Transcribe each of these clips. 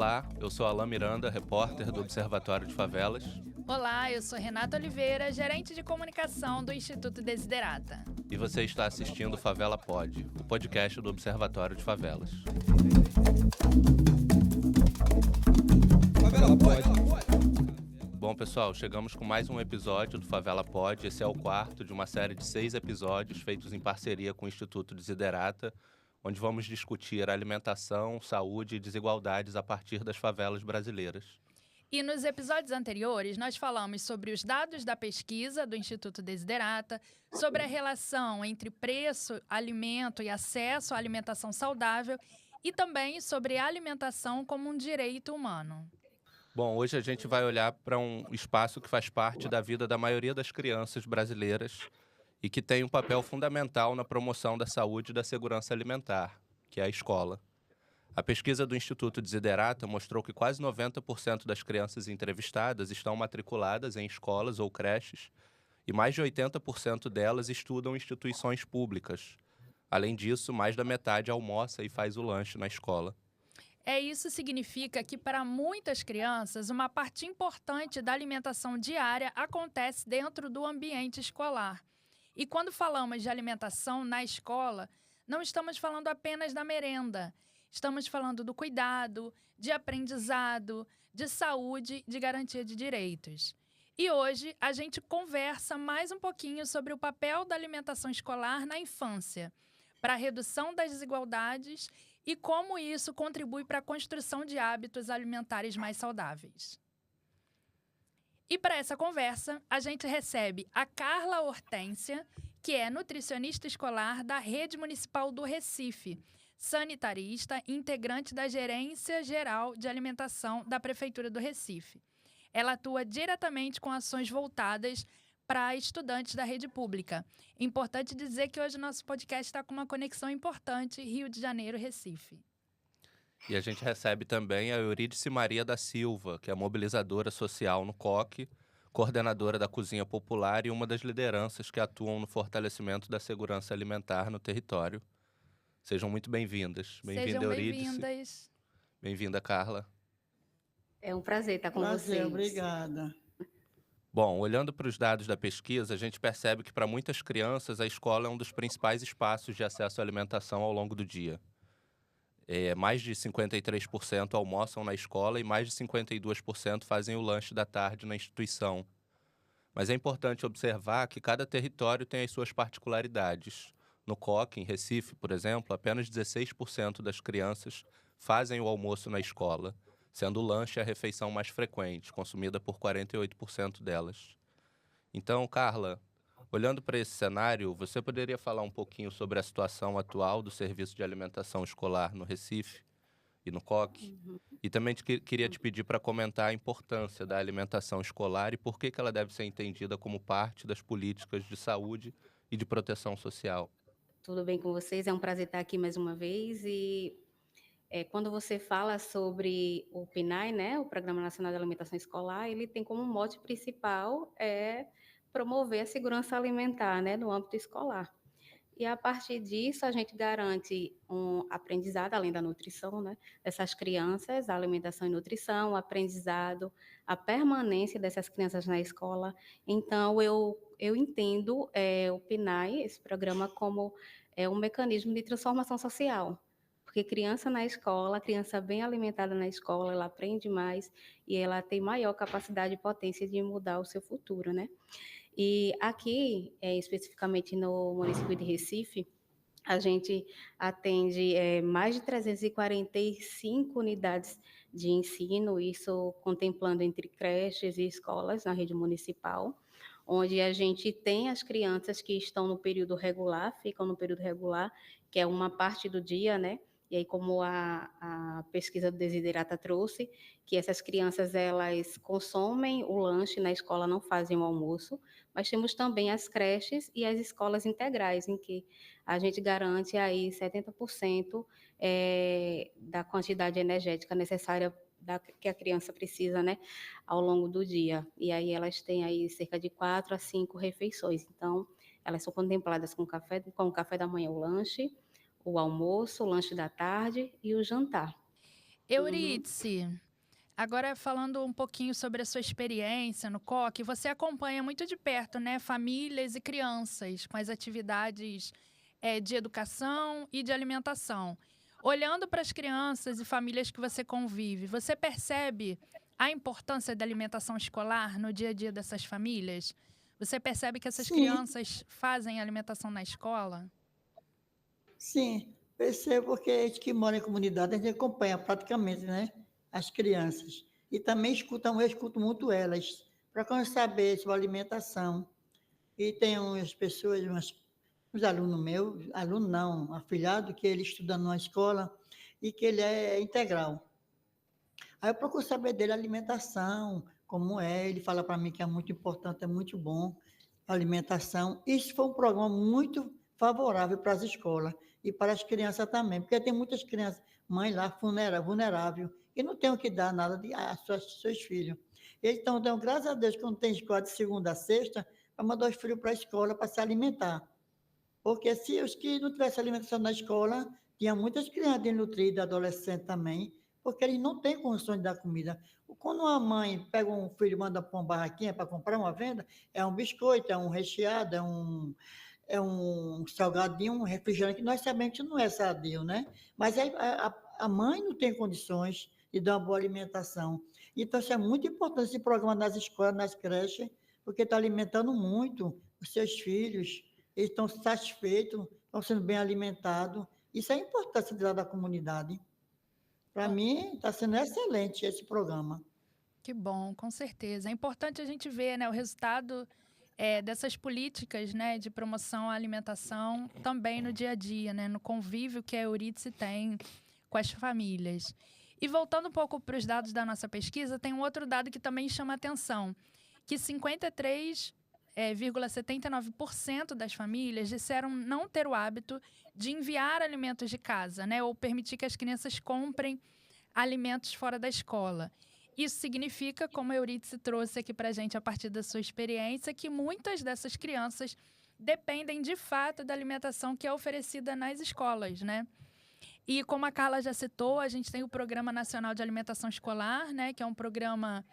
Olá, eu sou Alan Miranda, repórter do Observatório de Favelas. Olá, eu sou Renata Oliveira, gerente de comunicação do Instituto Desiderata. E você está assistindo Favela Pod, o podcast do Observatório de Favelas. Favela Pod. Bom, pessoal, chegamos com mais um episódio do Favela Pod. Esse é o quarto de uma série de 6 episódios feitos em parceria com o Instituto Desiderata, onde vamos discutir alimentação, saúde e desigualdades a partir das favelas brasileiras. E nos episódios anteriores, nós falamos sobre os dados da pesquisa do Instituto Desiderata, sobre a relação entre preço, alimento e acesso à alimentação saudável e também sobre a alimentação como um direito humano. Bom, hoje a gente vai olhar para um espaço que faz parte da vida da maioria das crianças brasileiras e que tem um papel fundamental na promoção da saúde e da segurança alimentar, que é a escola. A pesquisa do Instituto Desiderata mostrou que quase 90% das crianças entrevistadas estão matriculadas em escolas ou creches e mais de 80% delas estudam em instituições públicas. Além disso, mais da metade almoça e faz o lanche na escola. Isso significa que, para muitas crianças, uma parte importante da alimentação diária acontece dentro do ambiente escolar. E quando falamos de alimentação na escola, não estamos falando apenas da merenda. Estamos falando do cuidado, de aprendizado, de saúde, de garantia de direitos. E hoje a gente conversa mais um pouquinho sobre o papel da alimentação escolar na infância, para a redução das desigualdades e como isso contribui para a construção de hábitos alimentares mais saudáveis. E para essa conversa, a gente recebe a Carla Hortência, que é nutricionista escolar da Rede Municipal do Recife, sanitarista e integrante da Gerência Geral de Alimentação da Prefeitura do Recife. Ela atua diretamente com ações voltadas para estudantes da rede pública. É importante dizer que hoje o nosso podcast está com uma conexão importante Rio de Janeiro-Recife. E a gente recebe também a Eurídice Maria da Silva, que é mobilizadora social no COC, coordenadora da Cozinha Popular e uma das lideranças que atuam no fortalecimento da segurança alimentar no território. Sejam muito bem-vindas. Bem-vinda, Eurídice. Bem-vindas. Bem-vinda, Carla. É um prazer estar com vocês. Obrigada. Bom, olhando para os dados da pesquisa, a gente percebe que para muitas crianças a escola é um dos principais espaços de acesso à alimentação ao longo do dia. Mais de 53% almoçam na escola e mais de 52% fazem o lanche da tarde na instituição. Mas é importante observar que cada território tem as suas particularidades. No COC, em Recife, por exemplo, apenas 16% das crianças fazem o almoço na escola, sendo o lanche a refeição mais frequente, consumida por 48% delas. Então, Carla, olhando para esse cenário, você poderia falar um pouquinho sobre a situação atual do serviço de alimentação escolar no Recife e no COC? E também queria te pedir para comentar a importância da alimentação escolar e por que ela deve ser entendida como parte das políticas de saúde e de proteção social. Tudo bem com vocês? É um prazer estar aqui mais uma vez. E quando você fala sobre o PNAE, né, o Programa Nacional de Alimentação Escolar, ele tem como mote principal promover a segurança alimentar, né, no âmbito escolar. E a partir disso, a gente garante um aprendizado, além da nutrição, né, dessas crianças, a alimentação e nutrição, o aprendizado, a permanência dessas crianças na escola. Então, eu entendo o PNAE, esse programa, como um mecanismo de transformação social. Porque criança na escola, criança bem alimentada na escola, ela aprende mais e ela tem maior capacidade e potência de mudar o seu futuro, né? E aqui, especificamente no município de Recife, a gente atende mais de 345 unidades de ensino, isso contemplando entre creches e escolas na rede municipal, onde a gente tem as crianças que estão no período regular, ficam no período regular, que é uma parte do dia, né? E aí, como a pesquisa do Desiderata trouxe, que essas crianças, elas consomem o lanche na escola, não fazem o almoço, mas temos também as creches e as escolas integrais, em que a gente garante aí 70% da quantidade energética necessária que a criança precisa, né, ao longo do dia. E aí elas têm aí cerca de 4 a 5 refeições. Então, elas são contempladas com o café da manhã, o lanche, o almoço, o lanche da tarde e o jantar. Uhum. Euridice, agora falando um pouquinho sobre a sua experiência no COC, você acompanha muito de perto, né, famílias e crianças com as atividades de educação e de alimentação. Olhando para as crianças e famílias que você convive, você percebe a importância da alimentação escolar no dia a dia dessas famílias? Você percebe que essas Sim, crianças fazem alimentação na escola? sim, percebo porque a gente que mora em comunidade, a gente acompanha praticamente, né, as crianças. E também eu escuto muito elas, para saber sua alimentação. E tem umas pessoas, uns alunos meus, aluno não, afilhado, que ele estuda numa escola e que ele é integral. Aí eu procuro saber dele a alimentação, como é, ele fala para mim que é muito importante, é muito bom a alimentação. Isso foi um programa muito favorável para as escolas e para as crianças também, porque tem muitas crianças, mãe lá vulnerável, e não tem o que dar nada a seus filhos. Então, graças a Deus, quando tem escola de segunda a sexta, para mandar os filhos para a escola para se alimentar. Porque se os que não tivessem alimentação na escola, tinha muitas crianças desnutridas, adolescentes também, porque eles não têm condições de dar comida. Quando uma mãe pega um filho e manda para uma barraquinha para comprar uma venda, é um biscoito, é um recheado, é um salgadinho, um refrigerante, que nós sabemos que não é sadio, né? Mas aí a mãe não tem condições de dar uma boa alimentação. Então, isso é muito importante, esse programa nas escolas, nas creches, porque está alimentando muito os seus filhos, eles estão satisfeitos, estão sendo bem alimentados. Isso é importante dentro da comunidade. Para Com- mim, está sendo excelente esse programa. Que bom, com certeza. É importante a gente ver, né, o resultado dessas políticas, né, de promoção à alimentação também no dia a dia, né, no convívio que a Euridice tem com as famílias. E voltando um pouco para os dados da nossa pesquisa, tem um outro dado que também chama atenção, que 53,79% das famílias disseram não ter o hábito de enviar alimentos de casa, né, ou permitir que as crianças comprem alimentos fora da escola. Isso significa, como a Euridice trouxe aqui para a gente a partir da sua experiência, que muitas dessas crianças dependem de fato da alimentação que é oferecida nas escolas, né? E como a Carla já citou, a gente tem o Programa Nacional de Alimentação Escolar, né, que é um programa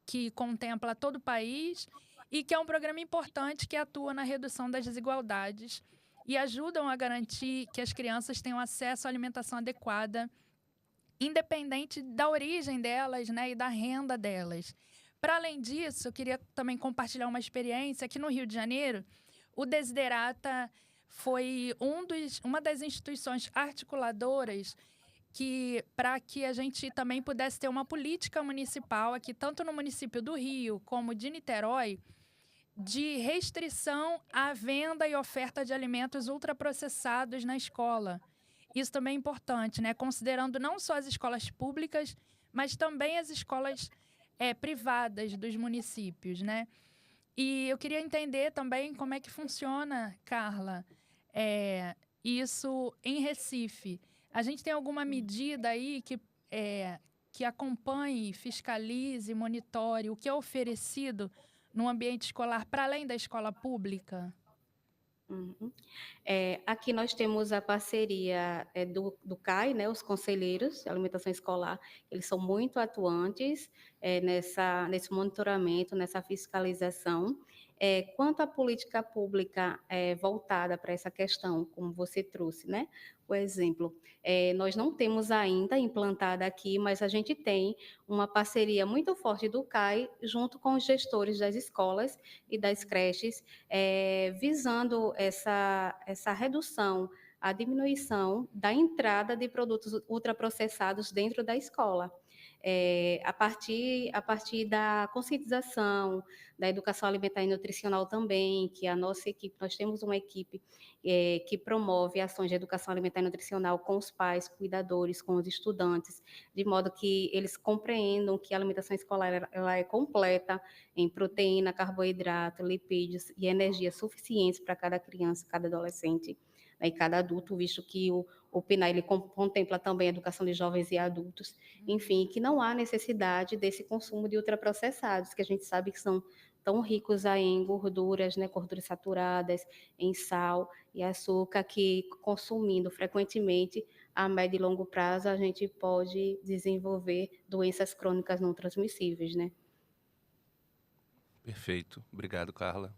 que contempla todo o país e que é um programa importante que atua na redução das desigualdades e ajudam a garantir que as crianças tenham acesso à alimentação adequada independente da origem delas, né, e da renda delas. Para além disso, eu queria também compartilhar uma experiência aqui no Rio de Janeiro. O Desiderata foi uma das instituições articuladoras que para que a gente também pudesse ter uma política municipal aqui, tanto no município do Rio como de Niterói, de restrição à venda e oferta de alimentos ultraprocessados na escola. Isso também é importante, né? Considerando não só as escolas públicas, mas também as escolas privadas dos municípios, né? E eu queria entender também como é que funciona, Carla, isso em Recife. A gente tem alguma medida aí que acompanhe, fiscalize, monitore o que é oferecido no ambiente escolar para além da escola pública? Uhum. Aqui nós temos a parceria do CAI, né, os conselheiros de alimentação escolar, eles são muito atuantes nesse monitoramento, nessa fiscalização. Quanto à política pública voltada para essa questão, como você trouxe, né, o exemplo, nós não temos ainda implantada aqui, mas a gente tem uma parceria muito forte do CAI junto com os gestores das escolas e das creches, visando essa redução, a diminuição da entrada de produtos ultraprocessados dentro da escola. A partir da conscientização, da educação alimentar e nutricional também, que a nossa equipe, nós temos uma equipe que promove ações de educação alimentar e nutricional com os pais, cuidadores, com os estudantes, de modo que eles compreendam que a alimentação escolar ela é completa em proteína, carboidrato, lipídios e energia suficientes para cada criança, cada adolescente, né, e cada adulto, visto que o PNAE ele contempla também a educação de jovens e adultos, enfim, que não há necessidade desse consumo de ultraprocessados, que a gente sabe que são tão ricos aí em gorduras, né, gorduras saturadas, em sal e açúcar, que consumindo frequentemente a médio e longo prazo a gente pode desenvolver doenças crônicas não transmissíveis, né? Perfeito. Obrigado, Carla.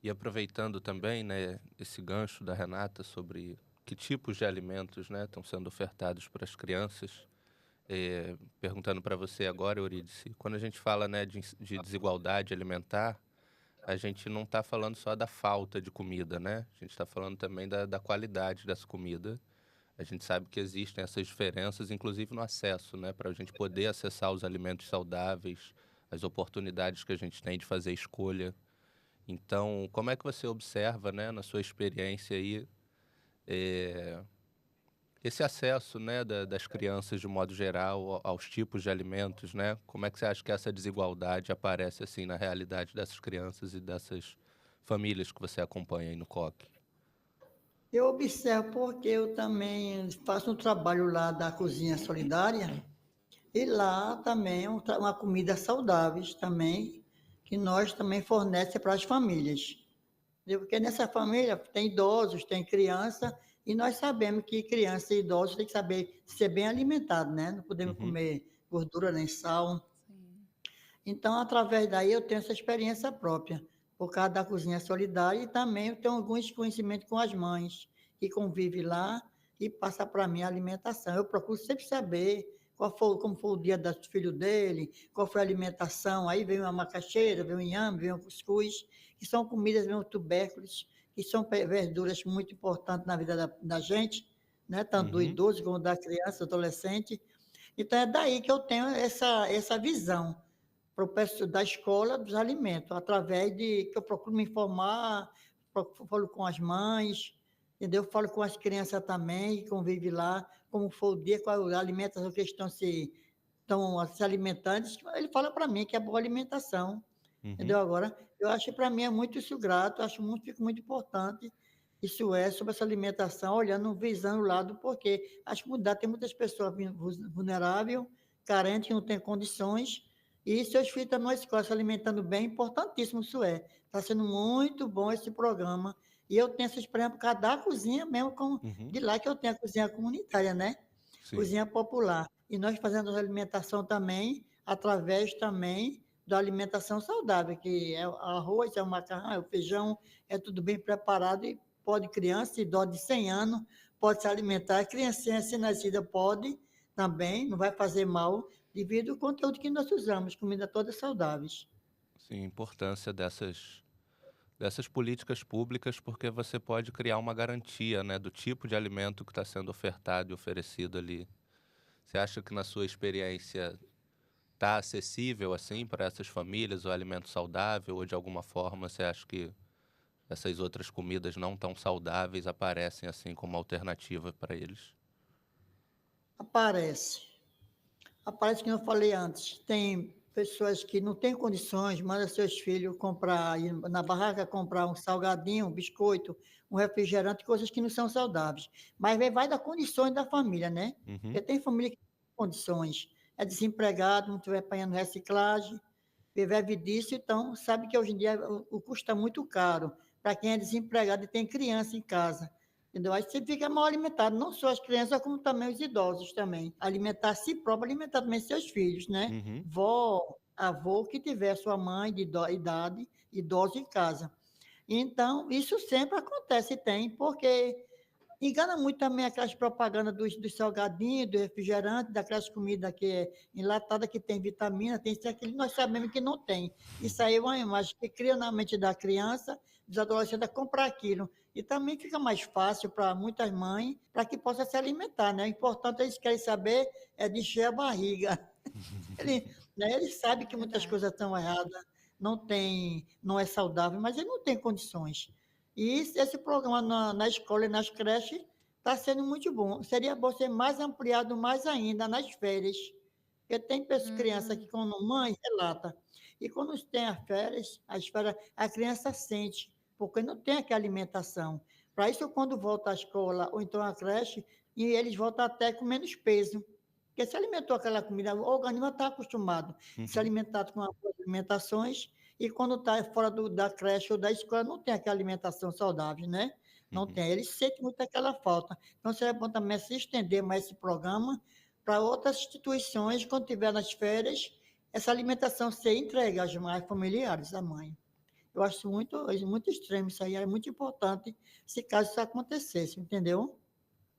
E aproveitando também, né, esse gancho da Renata sobre que tipos de alimentos, né, estão sendo ofertados para as crianças, perguntando para você agora, Eurídice, quando a gente fala, né, de desigualdade alimentar, a gente não está falando só da falta de comida, né? A gente está falando também da qualidade dessa comida. A gente sabe que existem essas diferenças, inclusive no acesso, né? Para a gente poder acessar os alimentos saudáveis, as oportunidades que a gente tem de fazer escolha. Então, como é que você observa, né, na sua experiência aí, eh, esse acesso, né, das crianças de modo geral aos tipos de alimentos, né? Como é que você acha que essa desigualdade aparece assim na realidade dessas crianças e dessas famílias que você acompanha aí no COC? Eu observo porque eu também faço um trabalho lá da Cozinha Solidária e lá também é uma comida saudável também, que nós também fornecemos para as famílias. Entendeu? Porque nessa família tem idosos, tem criança, e nós sabemos que criança e idosos têm que saber ser bem alimentados, né? Não podemos Uhum, comer gordura nem sal. Sim. Então, através daí, eu tenho essa experiência própria, por causa da cozinha solidária, e também eu tenho alguns conhecimentos com as mães que convivem lá e passa para mim a alimentação. Eu procuro sempre saber como foi o dia do filho dele, qual foi a alimentação. Aí vem uma macaxeira, vem um inhame, vem um cuscuz, que são comidas, vem um tubérculos, que são verduras muito importantes na vida da gente, né? Tanto do uhum, idoso como da criança, adolescente. Então, é daí que eu tenho essa visão para o pessoal da escola dos alimentos, através de que eu procuro me informar, falo com as mães, entendeu? Falo com as crianças também, que convivem lá, como foi o dia, qual a alimentação que eles estão se alimentando. Ele fala para mim que é boa alimentação, uhum, entendeu? Agora, eu acho que para mim é muito isso grato, acho muito, fico muito importante. Isso é sobre essa alimentação, olhando, visando o lado, porque acho que mudar, tem muitas pessoas vulneráveis, carentes, que não têm condições, e seus filhos estão na escola se alimentando bem, importantíssimo isso é. Está sendo muito bom esse programa. E eu tenho essa experiência por causa da cozinha mesmo, uhum. de lá que eu tenho a cozinha comunitária, né? Sim. Cozinha popular. E nós fazemos a alimentação também, através também da alimentação saudável, que é o arroz, é o macarrão, é o feijão, é tudo bem preparado e pode criança, idosa de 100 anos, pode se alimentar. A criancinha nascida pode também, não vai fazer mal, devido ao conteúdo que nós usamos, comida todas saudáveis. Sim, a importância dessas políticas públicas, porque você pode criar uma garantia, né, do tipo de alimento que está sendo ofertado e oferecido ali. Você acha que na sua experiência está acessível assim para essas famílias o alimento saudável ou de alguma forma você acha que essas outras comidas não tão saudáveis aparecem assim como alternativa para eles? Aparece. Aparece que eu falei antes, tem pessoas que não têm condições, manda seus filhos comprar, ir na barraca comprar um salgadinho, um biscoito, um refrigerante, coisas que não são saudáveis. Mas vai das condições da família, né? Uhum, Porque tem família que tem condições, é desempregado, não estiver pagando reciclagem, vive disso, então sabe que hoje em dia o custo está muito caro para quem é desempregado e tem criança em casa. Entendeu? Aí você fica mal alimentado, não só as crianças, como também os idosos também. Alimentar a si próprio, alimentar também seus filhos, né? uhum, Vó, avô que tiver sua mãe de idade, idoso em casa. Então, isso sempre acontece, tem, porque engana muito também aquelas propagandas dos salgadinhos, do refrigerante, daquelas comidas que é enlatada, que tem vitamina, tem isso e aquilo, nós sabemos que não tem. Isso aí é uma imagem que cria na mente da criança, dos adolescentes, a comprar aquilo. E também fica mais fácil para muitas mães, para que possa se alimentar, né? O importante eles querem saber é de encher a barriga. Ele sabe que muitas Verdade. coisas estão erradas, não é saudável, mas ele não tem condições. E esse programa na escola e nas creches está sendo muito bom. Seria bom ser mais ampliado mais ainda nas férias. Porque tem criança que, Hum, quando mãe, relata. E quando tem as férias, a criança sente, porque não tem aquela alimentação. Para isso, quando volta à escola ou então à creche, e eles voltam até com menos peso. Porque se alimentou aquela comida, o organismo está acostumado a se uhum. alimentar com as alimentações, e quando está fora da creche ou da escola, não tem aquela alimentação saudável, né? não Uhum. tem. Eles sentem muito aquela falta. Então, seria bom também se estender mais esse programa para outras instituições, quando tiver nas férias, essa alimentação ser entregue aos mais familiares da mãe. Eu acho muito extremo isso aí, é muito importante se caso isso acontecesse, entendeu?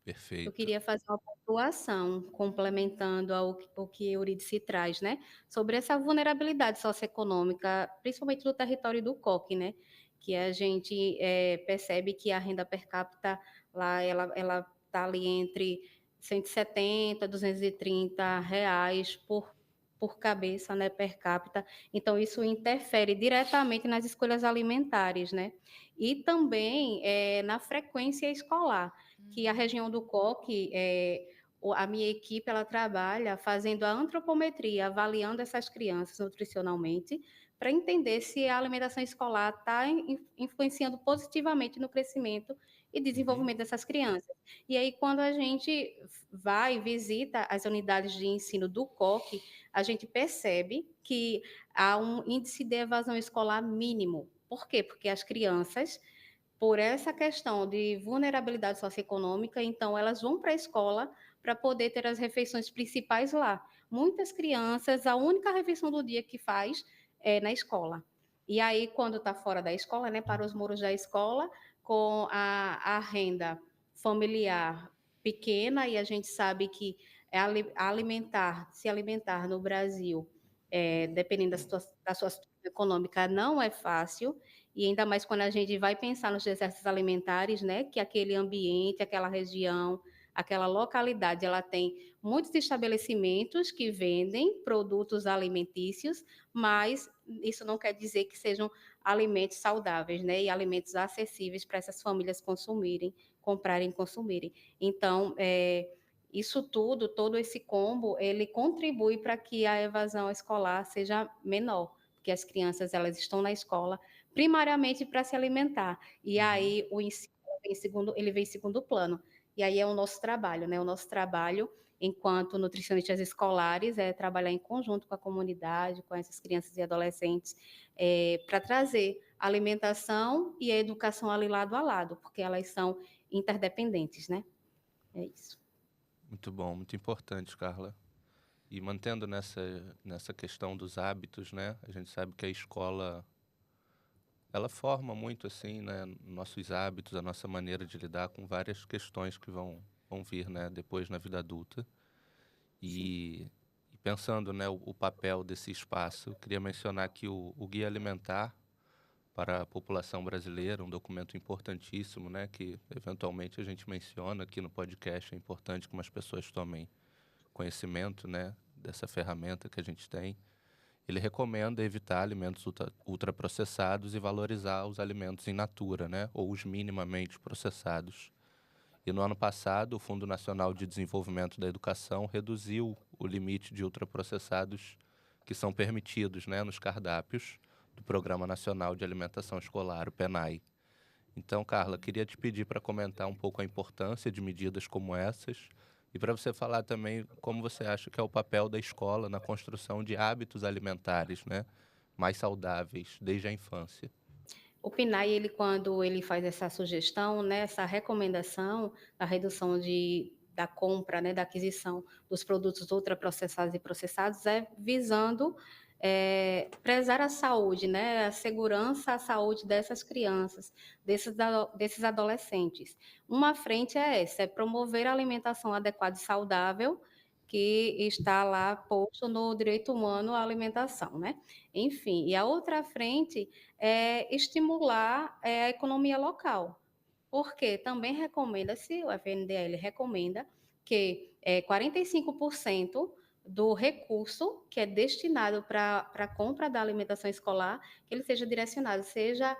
Eu Perfeito. queria fazer uma pontuação, complementando o que Eurídice traz, né? Sobre essa vulnerabilidade socioeconômica, principalmente do território do COC, né? Que a gente percebe que a renda per capita lá, ela está ali entre 170 R$ 230 por cabeça, né, per capita. Então, isso interfere diretamente nas escolhas alimentares, né? E também na frequência escolar, que a região do COC, a minha equipe, ela trabalha fazendo a antropometria, avaliando essas crianças nutricionalmente, para entender se a alimentação escolar está influenciando positivamente no crescimento e Uhum. desenvolvimento dessas crianças. E aí, quando a gente vai e visita as unidades de ensino do COC, a gente percebe que há um índice de evasão escolar mínimo. Por quê? Porque as crianças, por essa questão de vulnerabilidade socioeconômica, então elas vão para a escola para poder ter as refeições principais lá. Muitas crianças, a única refeição do dia que faz é na escola. E aí, quando está fora da escola, né, para os muros da escola, com a renda familiar pequena, e a gente sabe que se alimentar no Brasil, dependendo da sua situação econômica, não é fácil, e ainda mais quando a gente vai pensar nos desertos alimentares, né, que aquele ambiente, aquela região, aquela localidade, ela tem muitos estabelecimentos que vendem produtos alimentícios, mas isso não quer dizer que sejam alimentos saudáveis, né, e alimentos acessíveis para essas famílias consumirem, comprarem e consumirem. Então, isso tudo, todo esse combo, ele contribui para que a evasão escolar seja menor, porque as crianças, elas estão na escola primariamente para se alimentar, e Uhum. aí o ensino ele vem em segundo plano. E aí é o nosso trabalho, né? O nosso trabalho enquanto nutricionistas escolares é trabalhar em conjunto com a comunidade, com essas crianças e adolescentes, para trazer a alimentação e a educação ali lado a lado, porque elas são interdependentes, né? É isso. Muito bom, muito importante, Carla. E mantendo nessa questão dos hábitos, né? A gente sabe que a escola, ela forma muito, assim, né? Nossos hábitos, a nossa maneira de lidar com várias questões que vão vir, né? Depois na vida adulta. Sim. E pensando, né? O papel desse espaço, eu queria mencionar aqui o Guia Alimentar para a População Brasileira, um documento importantíssimo, né? Que eventualmente a gente menciona aqui no podcast. É importante que umas pessoas tomem conhecimento, né, dessa ferramenta que a gente tem. Ele recomenda evitar alimentos ultraprocessados e valorizar os alimentos in natura, né, ou os minimamente processados. E no ano passado, o Fundo Nacional de Desenvolvimento da Educação reduziu o limite de ultraprocessados que são permitidos, né, nos cardápios do Programa Nacional de Alimentação Escolar, o PENAI. Então, Carla, queria te pedir para comentar um pouco a importância de medidas como essas e para você falar também como você acha que é o papel da escola na construção de hábitos alimentares, né, mais saudáveis desde a infância. O PNAE, ele, quando ele faz essa sugestão, né, essa recomendação da redução da compra, né, da aquisição dos produtos ultraprocessados e processados, é visando prezar a saúde, né, a segurança, a saúde dessas crianças, desses adolescentes. Uma frente é essa, é promover a alimentação adequada e saudável, que está lá posto no direito humano à alimentação, né? Enfim, e a outra frente estimular a economia local, porque também recomenda-se, o FNDE recomenda que 45% do recurso que é destinado para a compra da alimentação escolar, que ele seja direcionado, seja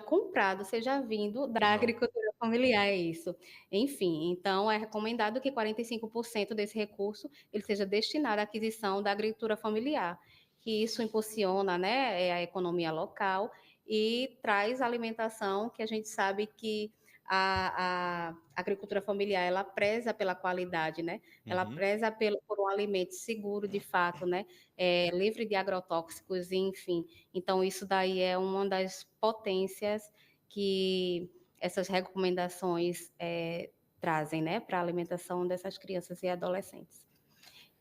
comprado, seja vindo da Não. agricultura familiar, é isso. Enfim, então é recomendado que 45% desse recurso ele seja destinado à aquisição da agricultura familiar, que isso impulsiona, né, a economia local e traz alimentação que a gente sabe que a agricultura familiar, ela preza pela qualidade, né? Ela Uhum. preza por um alimento seguro, de fato, né? Livre de agrotóxicos, enfim. Então, isso daí é uma das potências que essas recomendações trazem, né, para a alimentação dessas crianças e adolescentes.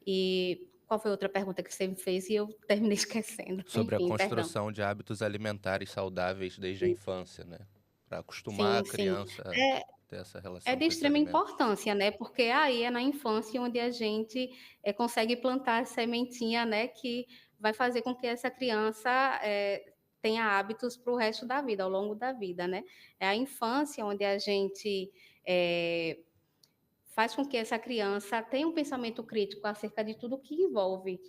E qual foi a outra pergunta que você me fez e eu terminei esquecendo? Sobre a Enfim, perdão. construção de hábitos alimentares saudáveis desde a infância, né? Para acostumar a Sim, sim. criança a É, ter essa é relação de com esses extrema alimentos. importância, né? Porque aí é na infância onde a gente consegue plantar a sementinha, né? Que vai fazer com que essa criança tenha hábitos para o resto da vida, ao longo da vida, né? É a infância onde a gente faz com que essa criança tenha um pensamento crítico acerca de tudo que envolve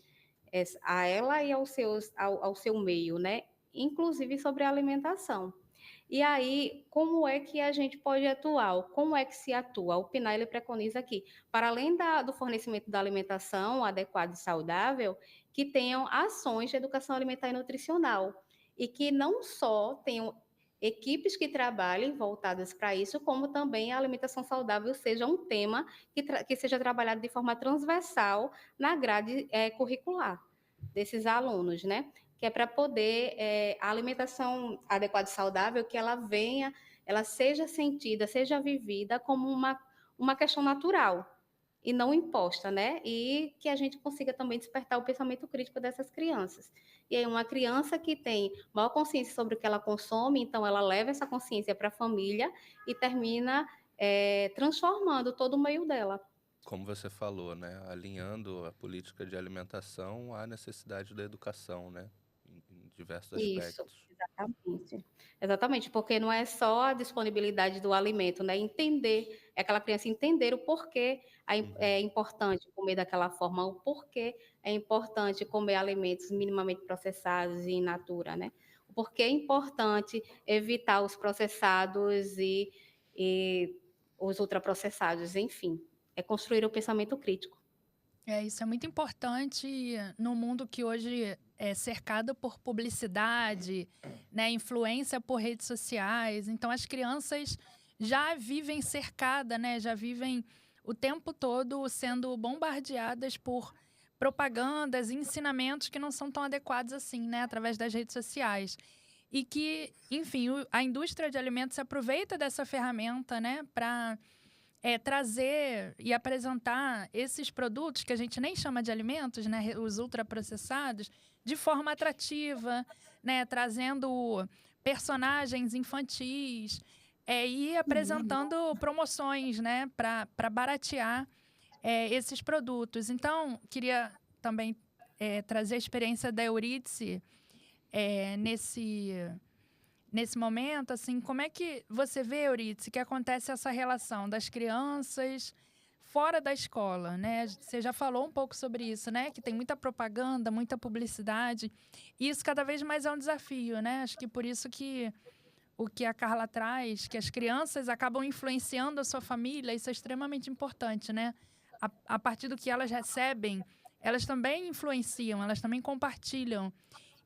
a ela e ao seu meio, né? Inclusive sobre a alimentação. E aí, como é que a gente pode atuar? Como é que se atua? O PNAE ele preconiza aqui, para além do fornecimento da alimentação adequada e saudável, que tenham ações de educação alimentar e nutricional, e que não só tenham equipes que trabalhem voltadas para isso, como também a alimentação saudável seja um tema que seja trabalhado de forma transversal na grade curricular desses alunos, né? Que é para poder a alimentação adequada e saudável, que ela seja sentida, seja vivida como uma questão natural e não imposta, né? E que a gente consiga também despertar o pensamento crítico dessas crianças. E aí uma criança que tem maior consciência sobre o que ela consome, então ela leva essa consciência para a família e termina transformando todo o meio dela. Como você falou, né? Alinhando a política de alimentação à necessidade da educação, né? Em diversos Isso, aspectos. exatamente. Exatamente, porque não é só a disponibilidade do alimento, né? Entender, é aquela criança entender o porquê é importante comer daquela forma, o porquê é importante comer alimentos minimamente processados e in natura, né? O porquê é importante evitar os processados e os ultraprocessados, enfim. É construir o pensamento crítico. Isso é muito importante no mundo que hoje é cercado por publicidade, né, influência por redes sociais. Então, as crianças já vivem cercadas, né, já vivem o tempo todo sendo bombardeadas por propagandas e ensinamentos que não são tão adequados assim, né, através das redes sociais. E que, enfim, a indústria de alimentos se aproveita dessa ferramenta, né, para trazer e apresentar esses produtos que a gente nem chama de alimentos, né, os ultraprocessados, de forma atrativa, né, trazendo personagens infantis e apresentando promoções, né, para baratear esses produtos. Então, queria também trazer a experiência da Eurídice nesse momento, assim, como é que você vê, Eurídice, que acontece essa relação das crianças fora da escola, né? Você já falou um pouco sobre isso, né? Que tem muita propaganda, muita publicidade. E isso cada vez mais é um desafio, né? Acho que por isso que o que a Carla traz, que as crianças acabam influenciando a sua família, isso é extremamente importante, né? A partir do que elas recebem, elas também influenciam, elas também compartilham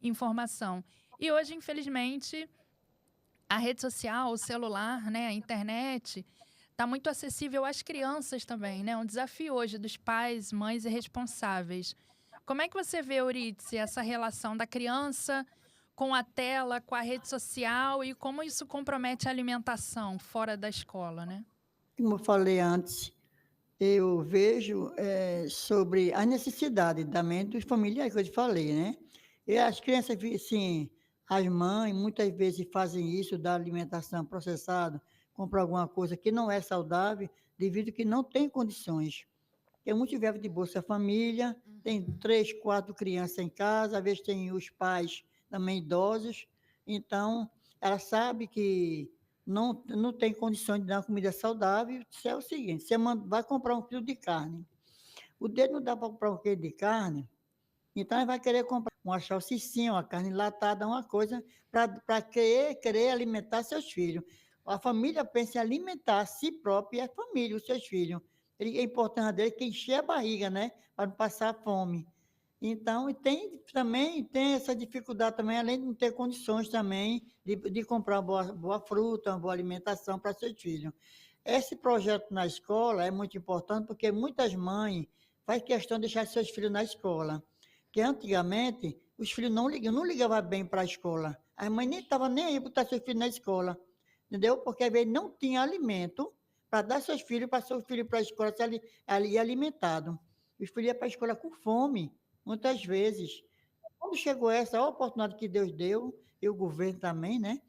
informação. E hoje, infelizmente, a rede social, o celular, né, a internet, está muito acessível às crianças também, né? Um desafio hoje dos pais, mães e responsáveis. Como é que você vê, Eurídice, essa relação da criança com a tela, com a rede social e como isso compromete a alimentação fora da escola, né? Como eu falei antes, eu vejo sobre a necessidade também dos familiares, que eu te falei, né? E as crianças, assim, as mães muitas vezes fazem isso, da alimentação processada, compram alguma coisa que não é saudável, devido que não tem condições. Tem muito verbo de Bolsa Família, tem 3, 4 crianças em casa, às vezes tem os pais também idosos, então ela sabe que não tem condições de dar uma comida saudável. Isso é o seguinte: você vai comprar um quilo de carne, o dedo não dá para comprar um quilo de carne, então ele vai querer comprar uma salsichinha, uma carne enlatada, uma coisa para querer alimentar seus filhos. A família pensa em alimentar a si própria e a família, os seus filhos. É importante dele que encher a barriga, né? Para não passar fome. Então, tem essa dificuldade também, além de não ter condições também de comprar uma boa fruta, uma boa alimentação para seus filhos. Esse projeto na escola é muito importante porque muitas mães fazem questão de deixar seus filhos na escola. Porque antigamente os filhos não ligavam bem para a escola. As mães nem estavam nem aí botar seus filhos na escola. entendeu? Porque às vezes não tinha alimento para dar seus filhos, para seus filhos para a escola ser ali alimentado. Os filhos iam para a escola com fome, muitas vezes. Quando chegou essa oportunidade que Deus deu, e o governo também, né?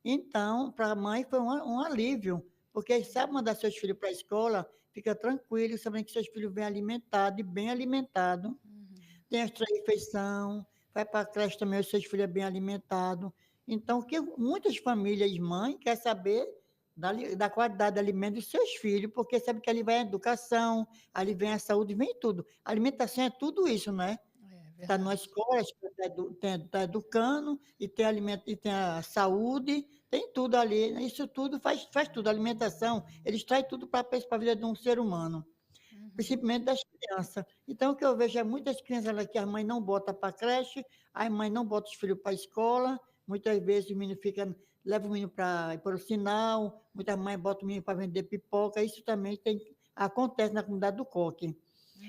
Então, para a mãe foi um alívio, porque sabe mandar seus filhos para a escola, fica tranquilo, sabendo que seus filhos vêm alimentados e bem alimentados, tem extra refeição, vai para a creche também, os seus filhos bem alimentados. Então, que muitas famílias, mães, querem saber da qualidade do alimento dos seus filhos, porque sabe que ali vem a educação, ali vem a saúde, vem tudo. A alimentação é tudo isso, né? É Está na verdade. escola, está educando, e tem alimento, e tem a saúde, tem tudo ali. Né? Isso tudo faz tudo. A alimentação, eles trazem tudo para a vida de um ser humano, principalmente das crianças. Então, o que eu vejo é muitas crianças lá que a mãe não bota para a creche, a mãe não bota os filhos para a escola, muitas vezes o menino leva o menino para ir para o sinal, muitas mães botam o menino para vender pipoca, isso também acontece na comunidade do Coque.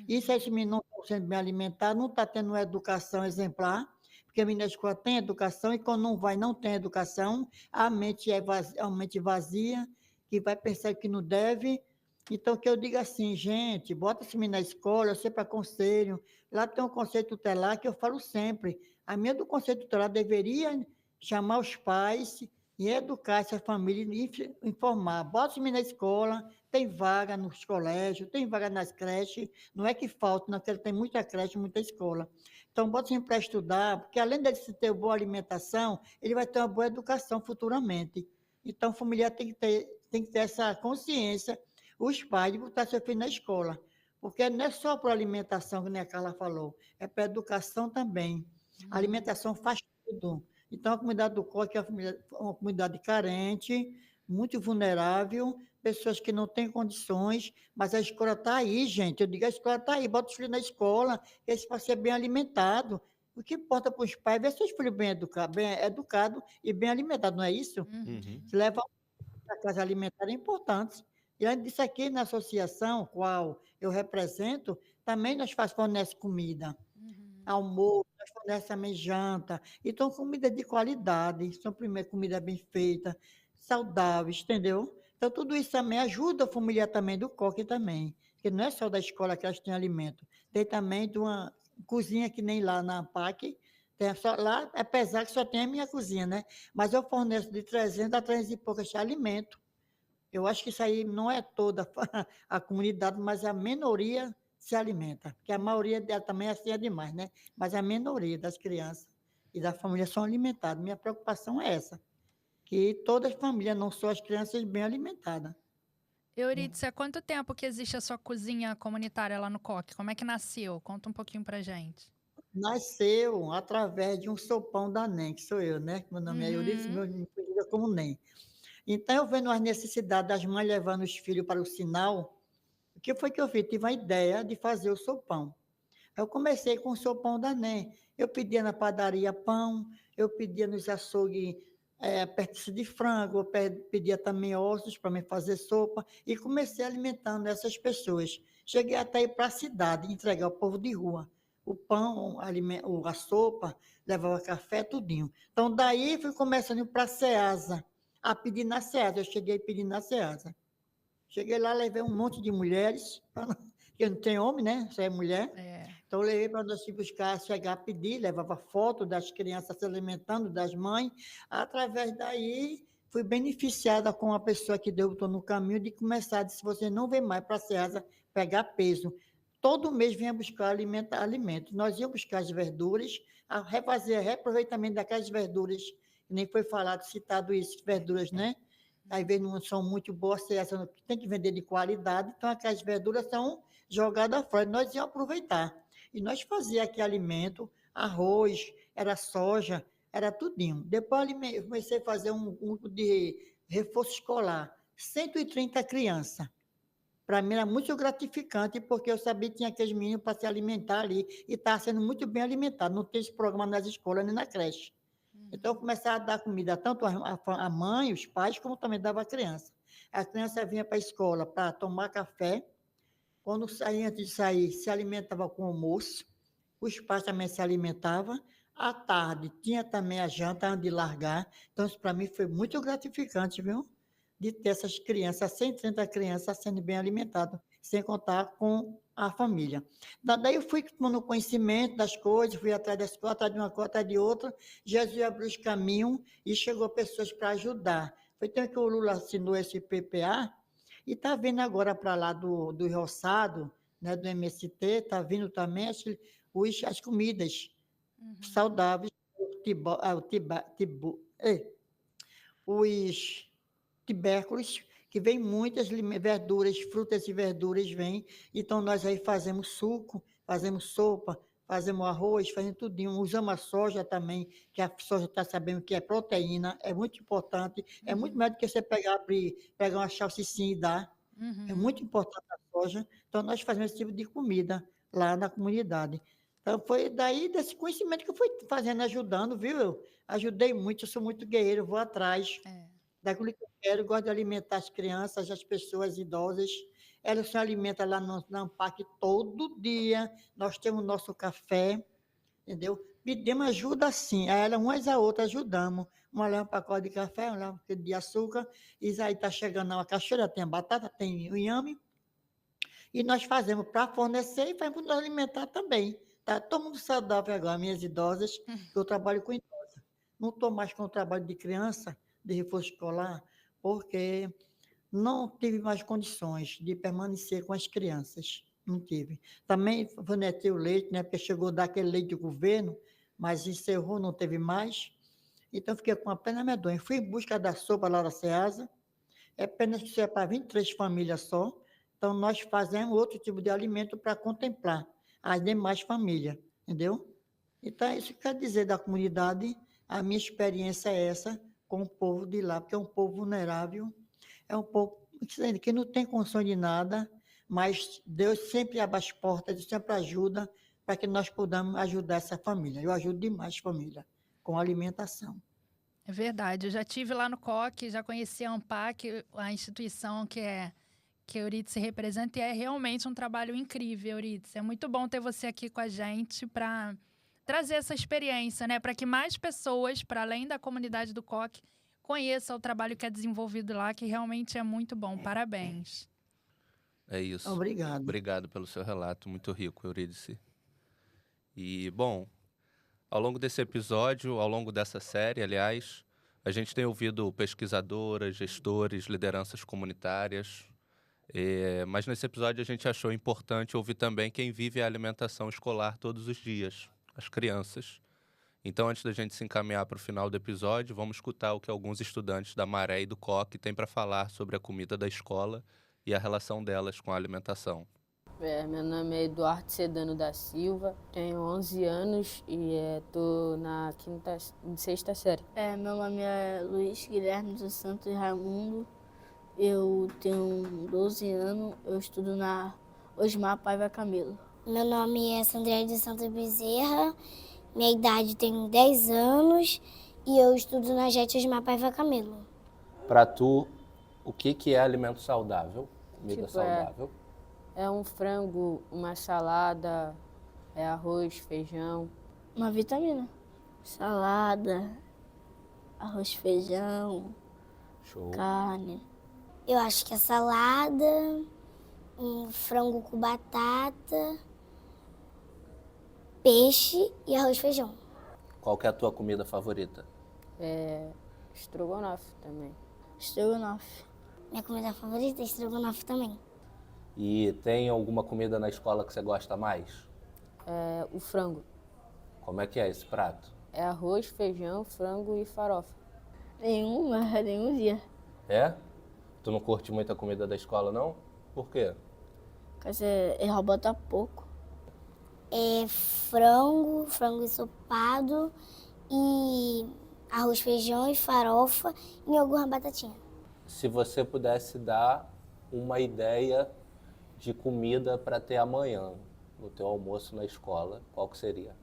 Isso, esse menino não está sendo bem alimentado, não está tendo uma educação exemplar, porque a menina da escola tem educação, e quando não vai, não tem educação, a mente é vazia, a mente vazia, que vai pensar que não deve. Então, que eu digo assim, gente, bota esse menino na escola, eu sempre aconselho, lá tem um conselho tutelar que eu falo sempre, a minha do conselho tutelar deveria chamar os pais e educar essa família e informar. Bota esse menino na escola, tem vaga nos colégios, tem vaga nas creches, não é que falta, não, porque tem muita creche, muita escola. Então, bota ele para estudar, porque além dele ter boa alimentação, ele vai ter uma boa educação futuramente. Então, a família tem que ter essa consciência, os pais, de botar seu filho na escola. Porque não é só para alimentação, que nem a Carla falou, é para educação também. A alimentação faz tudo. Então, a comunidade do Coque é uma comunidade carente, muito vulnerável, pessoas que não têm condições, mas a escola está aí, gente. Eu digo, a escola está aí, bota os filhos na escola, eles para ser bem alimentado. O que importa para os pais é ver seus filhos bem educados e bem alimentados, não é isso? Uhum. Se levar para casa alimentar é importante. E além disso, aqui na associação, qual eu represento, também nós fornecemos comida, almoço, nós fornecemos também janta. Então, comida de qualidade, são primeiro comida bem feita, saudáveis, entendeu? Então, tudo isso também ajuda a família também do Coque também, porque não é só da escola que elas têm alimento, tem também de uma cozinha que nem lá na PAC, tem só, lá, apesar que só tem a minha cozinha, né? Mas eu forneço de 300 a 300 e poucas de alimento. Eu acho que isso aí não é toda a comunidade, mas a minoria se alimenta, porque a maioria dela também assim é demais, né? Mas a minoria das crianças e da família são alimentadas. Minha preocupação é essa, que todas as famílias, não só as crianças, bem alimentadas. Euridice, há quanto tempo que existe a sua cozinha comunitária lá no Coque? Como é que nasceu? Conta um pouquinho pra gente. Nasceu através de um sopão da NEM, que sou eu, né? Meu nome é Euridice, Uhum. me conhecida como NEM. Então, eu vendo as necessidades das mães levando os filhos para o sinal, o que foi que eu fiz? Tive a ideia de fazer o sopão. Eu comecei com o sopão da NEM. Eu pedia na padaria pão, eu pedia nos açougues peça de frango, eu pedia também ossos para me fazer sopa, e comecei alimentando essas pessoas. Cheguei até ir para a cidade, entregar ao povo de rua. O pão, a sopa, levava café, tudinho. Então, daí fui começando para a Ceasa, a pedir na Ceasa. Eu cheguei pedindo na Ceasa. Cheguei lá, levei um monte de mulheres, porque não tem homem, né? Só é mulher. É. Então, eu levei para nós ir buscar, chegar a pedir, levava foto das crianças se alimentando, das mães. Através daí, fui beneficiada com a pessoa que debutou no caminho de começar, disse, você não vem mais para a Ceasa pegar peso. Todo mês vinha buscar alimento. Nós íamos buscar as verduras, fazer reaproveitamento daquelas verduras, que nem foi falado, citado isso, verduras, né? Às vezes não são muito boas, tem que vender de qualidade, então aquelas verduras são jogadas fora. Nós íamos aproveitar. E nós fazíamos aqui alimento, arroz, era soja, era tudinho. Depois eu comecei a fazer um grupo de reforço escolar, 130 crianças. Para mim era muito gratificante, porque eu sabia que tinha aqueles meninos para se alimentar ali, e estava sendo muito bem alimentado. Não tem esse programa nas escolas nem na creche. Então, eu começava a dar comida tanto à mãe, os pais, como também dava à criança. A criança vinha para a escola para tomar café. Quando saía, antes de sair, se alimentava com almoço. Os pais também se alimentavam. À tarde tinha também a janta antes de largar. Então, isso para mim foi muito gratificante, viu? De ter essas crianças, 130 crianças sendo bem alimentadas, sem contar com a família. Daí eu fui tomando conhecimento das coisas, fui atrás das coisas, atrás de uma coisa, atrás de outra. Jesus abriu os caminhos e chegou pessoas para ajudar. Foi tempo que o Lula assinou esse PPA e está vindo agora para lá do Roçado, né, do MST, está vindo também as comidas saudáveis, os tubérculos, que vem muitas verduras, frutas e verduras vêm. Então, nós aí fazemos suco, fazemos sopa, fazemos arroz, fazemos tudinho. Usamos a soja também, que a soja está sabendo que é proteína, é muito importante. É muito mais do que você pegar uma salsichinha e dar. É muito importante a soja. Então, nós fazemos esse tipo de comida lá na comunidade. Então, foi daí desse conhecimento que eu fui fazendo, ajudando, viu? Eu ajudei muito, eu sou muito guerreiro, vou atrás daquilo que eu quero, gosto de alimentar as crianças, as pessoas idosas. Elas se alimentam lá no AMPAC todo dia, nós temos nosso café, entendeu? Pedimos ajuda sim, a ela, umas a outras ajudamos. Uma leva um pacote de café, uma leva um pacote de açúcar, e aí está chegando uma caixeira, tem a batata, tem o inhame, e nós fazemos para fornecer e fazemos para nos alimentar também. Tá todo mundo saudável agora, minhas idosas, que eu trabalho com idosa. Não estou mais com o trabalho de criança, de reforço escolar, porque não tive mais condições de permanecer com as crianças. Não tive. Também forneci o leite, né, porque chegou daquele leite do governo, mas encerrou, não teve mais. Então, fiquei com a pena medonha. Fui em busca da sopa lá da Ceasa, é apenas que isso é para 23 famílias só. Então, nós fazemos outro tipo de alimento para contemplar as demais famílias, entendeu? Então, isso quer dizer da comunidade, a minha experiência é essa com o povo de lá, porque é um povo vulnerável, é um povo que não tem condição de nada, mas Deus sempre abre as portas, Deus sempre ajuda para que nós podamos ajudar essa família. Eu ajudo demais família com alimentação. É verdade, eu já tive lá no COC, já conheci a AMPAC, a instituição que a Eurídice representa, e é realmente um trabalho incrível, Eurídice. É muito bom ter você aqui com a gente para trazer essa experiência, né? Para que mais pessoas, para além da comunidade do COC, conheçam o trabalho que é desenvolvido lá, que realmente é muito bom. Parabéns. É isso. Obrigado. Obrigado pelo seu relato, muito rico, Eurídice. E, bom, ao longo desse episódio, ao longo dessa série, aliás, a gente tem ouvido pesquisadoras, gestores, lideranças comunitárias, mas nesse episódio a gente achou importante ouvir também quem vive a alimentação escolar todos os dias, as crianças. Então, antes da gente se encaminhar para o final do episódio, vamos escutar o que alguns estudantes da Maré e do COC têm para falar sobre a comida da escola e a relação delas com a alimentação. Meu nome é Eduardo Sedano da Silva, tenho 11 anos e estou na sexta série. Meu nome é Luiz Guilherme dos Santos Raimundo, eu tenho 12 anos, eu estudo na Osmar Paiva Camilo. Meu nome é Sandré de Santos Bezerra, minha idade tem 10 anos e eu estudo na JET Osmar Paiva Camilo. Para tu, o que é alimento saudável? Comida saudável? É um frango, uma salada, arroz, feijão. Uma vitamina. Salada, arroz, feijão, Show. carne. Eu acho que é salada, um frango com batata, peixe e arroz, feijão. Qual que é a tua comida favorita? Estrogonofe também. Estrogonofe. Minha comida favorita é estrogonofe também. E tem alguma comida na escola que você gosta mais? O frango. Como é que é esse prato? É arroz, feijão, frango e farofa. Nenhum dia. É? Tu não curte muito a comida da escola, não? Por quê? Porque ele bota pouco. É frango ensopado e arroz, feijão e farofa e alguma batatinha. Se você pudesse dar uma ideia de comida para ter amanhã no teu almoço na escola, qual que seria?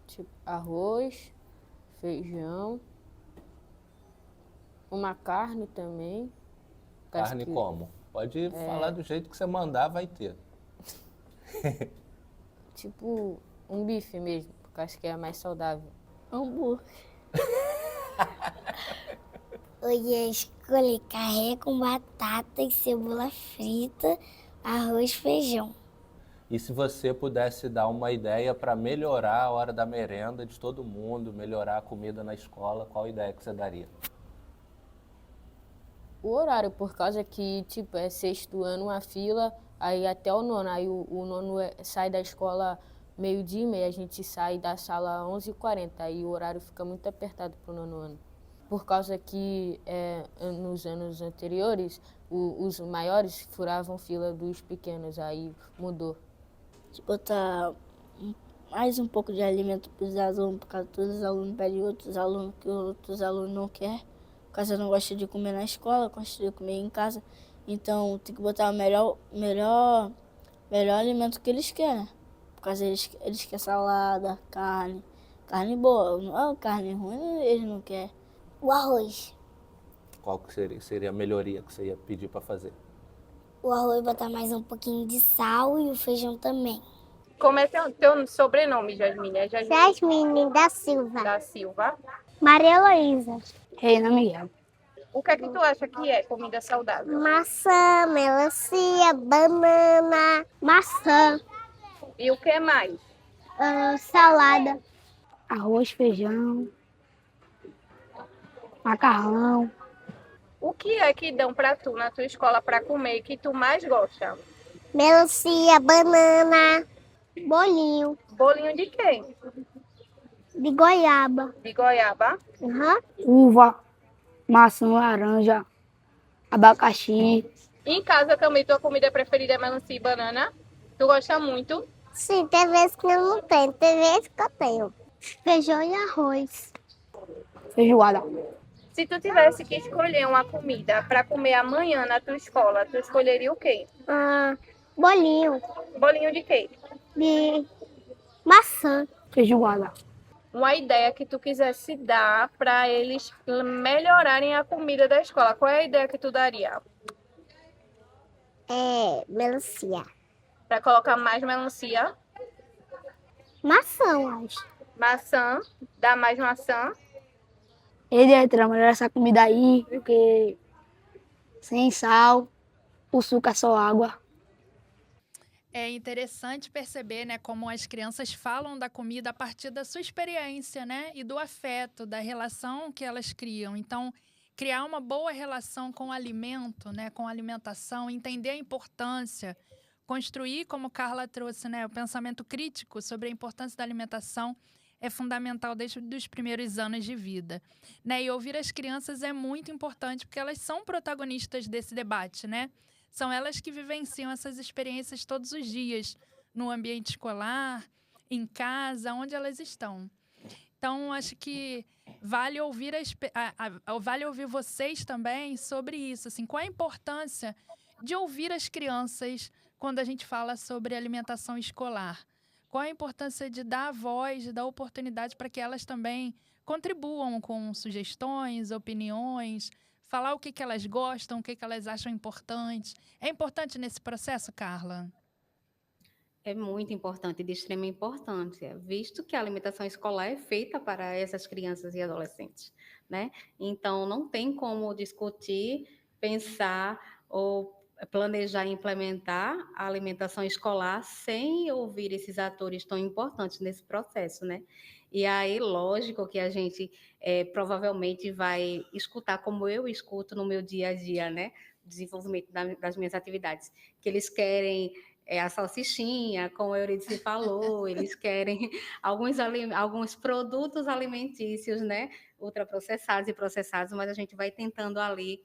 Tipo arroz, feijão, uma carne também. Carne como? Pode falar do jeito que você mandar, vai ter. Tipo um bife mesmo, porque acho que é mais saudável. Hambúrguer. Eu ia escolher carré com batata e cebola frita, arroz, feijão. E se você pudesse dar uma ideia para melhorar a hora da merenda de todo mundo, melhorar a comida na escola, qual ideia que você daria? O horário, por causa que, tipo, é sexto ano a fila, aí até o nono. Aí o nono sai da escola 12h30, a gente sai da sala 11h40, aí o horário fica muito apertado pro nono ano. Por causa que nos anos anteriores, os maiores furavam fila dos pequenos, aí mudou. De botar mais um pouco de alimento para os alunos, por causa que todos os alunos pedem outros alunos que outros alunos não querem. Por causa não gosta de comer na escola, gosta de comer em casa. Então tem que botar o melhor alimento que eles querem. Por causa eles querem salada, carne boa. Não, carne ruim eles não querem. O arroz. Qual que seria a melhoria que você ia pedir para fazer? O arroz botar mais um pouquinho de sal e o feijão também. Como é teu sobrenome, Jasmine? É Jasmine da Silva. da Silva. Maria Heloísa. Reina Miguel. O que é que tu acha que é comida saudável? Maçã, melancia, banana, maçã, E o que mais? salada. Arroz, feijão, macarrão. O que é que dão pra tu na tua escola pra comer que tu mais gosta? Melancia, banana, bolinho Bolinho de quê? de goiaba. De goiaba? Uva, maçã, laranja, abacaxi. E em casa também tua comida preferida é melancia e banana? Tu gosta muito? Sim, tem vezes que eu não tenho, tem vezes que eu tenho. Feijão e arroz. Feijoada. Se tu tivesse que escolher uma comida pra comer amanhã na tua escola, tu escolheria o quê? Bolinho Bolinho de quê? de maçã. Feijoada. Uma ideia que tu quisesse dar para eles melhorarem a comida da escola. Qual é a ideia que tu daria? Melancia. Para colocar mais melancia, Maçã, eu acho. maçã, dar mais maçã. Diretora, melhor essa comida aí, porque sem sal, o suco é só água. É interessante perceber, né, como as crianças falam da comida a partir da sua experiência, né, e do afeto, da relação que elas criam. Então, criar uma boa relação com o alimento, né, com a alimentação, entender a importância, construir, como Carla trouxe, né, o pensamento crítico sobre a importância da alimentação é fundamental desde os primeiros anos de vida, né? E ouvir as crianças é muito importante porque elas são protagonistas desse debate, né? São elas que vivenciam essas experiências todos os dias, no ambiente escolar, em casa, onde elas estão. Então, acho que vale ouvir, vale ouvir vocês também sobre isso. Assim, qual a importância de ouvir as crianças quando a gente fala sobre alimentação escolar? Qual a importância de dar voz, de dar oportunidade para que elas também contribuam com sugestões, opiniões, falar o que elas gostam, o que elas acham importante. É importante nesse processo, Carla? É muito importante, de extrema importância, visto que a alimentação escolar é feita para essas crianças e adolescentes, né? Então, não tem como discutir, pensar ou planejar e implementar a alimentação escolar sem ouvir esses atores tão importantes nesse processo, né? E aí, lógico que a gente provavelmente vai escutar, como eu escuto no meu dia a dia, né? Desenvolvimento das minhas atividades, que eles querem a salsichinha, como a Euridice falou, eles querem alguns produtos alimentícios, né? Ultraprocessados e processados, mas a gente vai tentando ali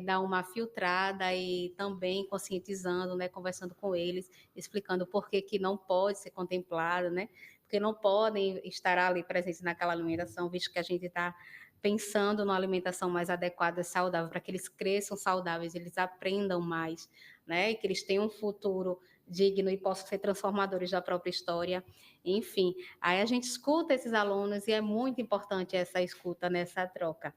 dar uma filtrada e também conscientizando, né, conversando com eles, explicando por que não pode ser contemplado, né, porque não podem estar ali presentes naquela alimentação, visto que a gente está pensando numa alimentação mais adequada, saudável, para que eles cresçam saudáveis, eles aprendam mais, né, e que eles tenham um futuro digno e possam ser transformadores da própria história. Enfim, aí a gente escuta esses alunos e é muito importante essa escuta nessa troca.